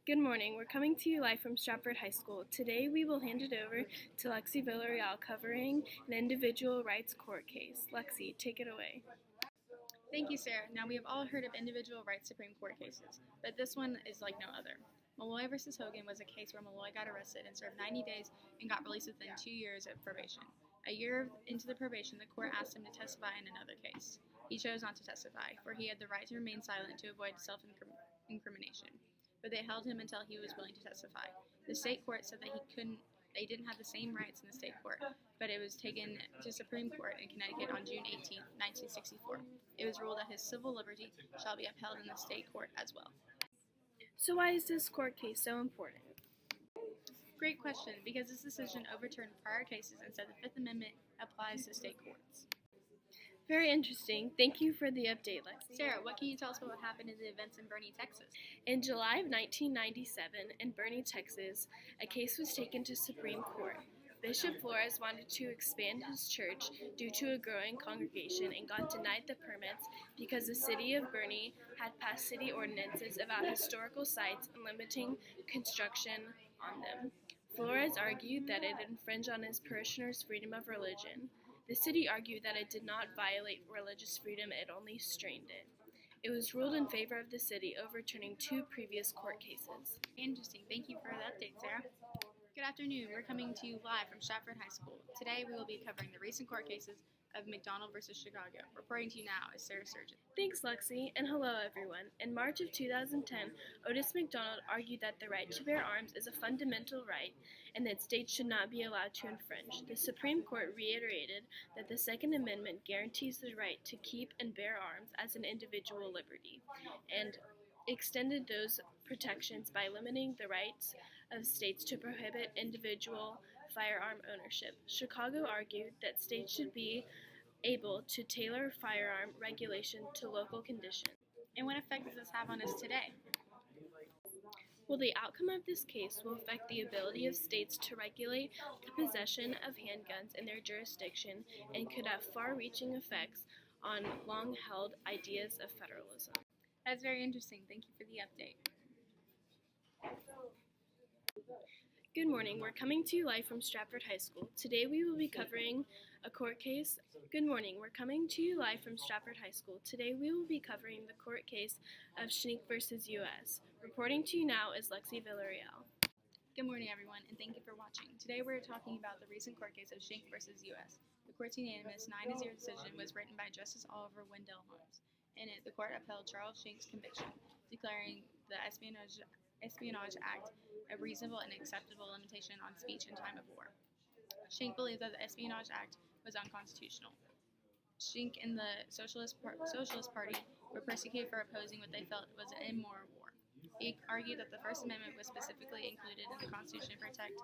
Good morning. We're coming to you live from Stratford High School. Today we will hand it over to Lexi Villarreal covering an individual rights court case. Lexi, take it away. Thank you, Sarah. Now, we have all heard of individual rights Supreme Court cases, but this one is like no other. Malloy v. Hogan was a case where Malloy got arrested and served 90 days and got released within 2 years of probation. A year into the probation, the court asked him to testify in another case. He chose not to testify, for he had the right to remain silent to avoid self-incrimination. But they held him until he was willing to testify. The state court said that they didn't have the same rights in the state court, but it was taken to Supreme Court in Connecticut on June 18, 1964. It was ruled that his civil liberty shall be upheld in the state court as well. So why is this court case so important? Great question, because this decision overturned prior cases and said the Fifth Amendment applies to state courts. Very interesting. Thank you for the update, Lexi. Sarah, what can you tell us about what happened in the events in Boerne, Texas? In July of 1997, in Boerne, Texas, a case was taken to Supreme Court. Bishop Flores wanted to expand his church due to a growing congregation and got denied the permits because the city of Boerne had passed city ordinances about historical sites and limiting construction on them. Flores argued that it infringed on his parishioners' freedom of religion. The city argued that it did not violate religious freedom, it only strained it. It was ruled in favor of the city, overturning 2 previous court cases. Interesting. Thank you for the update, Sarah. Good afternoon. We're coming to you live from Stratford High School. Today we will be covering the recent court cases of McDonald v. Chicago. Reporting to you now is Sarah Surgeon. Thanks, Lexi, and hello, everyone. In March of 2010, Otis McDonald argued that the right to bear arms is a fundamental right and that states should not be allowed to infringe. The Supreme Court reiterated that the Second Amendment guarantees the right to keep and bear arms as an individual liberty, and extended those protections by limiting the rights of states to prohibit individual firearm ownership. Chicago argued that states should be able to tailor firearm regulation to local conditions. And what effect does this have on us today? Well, the outcome of this case will affect the ability of states to regulate the possession of handguns in their jurisdiction and could have far-reaching effects on long-held ideas of federalism. That's very interesting. Thank you for the update. Good morning. We're coming to you live from Stratford High School. Today we will be covering a court case. Good morning. We're coming to you live from Stratford High School. Today we will be covering the court case of Schenck v. U.S. Reporting to you now is Lexi Villarreal. Good morning, everyone, and thank you for watching. Today we're talking about the recent court case of Schenck v. U.S. The court's unanimous 9-0 decision was written by Justice Oliver Wendell Holmes. In it, the court upheld Charles Schenck's conviction, declaring the Espionage Act a reasonable and acceptable limitation on speech in time of war. Schenck believed that the Espionage Act was unconstitutional. Schenck and the Socialist Party were persecuted for opposing what they felt was an immoral war. He argued that the First Amendment was specifically included in the Constitution to protect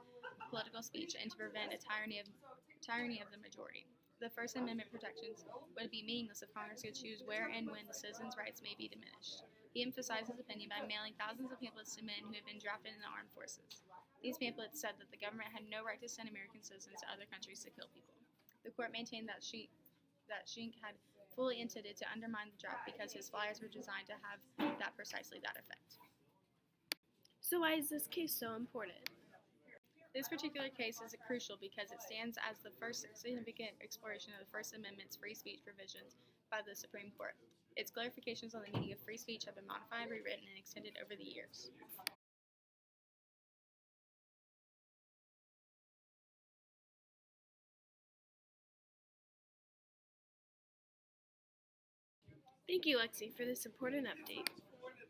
political speech and to prevent a tyranny of the majority. The First Amendment protections would be meaningless if Congress could choose where and when the citizens' rights may be diminished. He emphasized his opinion by mailing thousands of pamphlets to men who had been drafted in the armed forces. These pamphlets said that the government had no right to send American citizens to other countries to kill people. The court maintained that Schenck had fully intended to undermine the draft because his flyers were designed to have precisely that effect. So why is this case so important? This particular case is crucial because it stands as the first significant exploration of the First Amendment's free speech provisions by the Supreme Court. Its clarifications on the meaning of free speech have been modified, rewritten, and extended over the years. Thank you, Lexi, for this important update.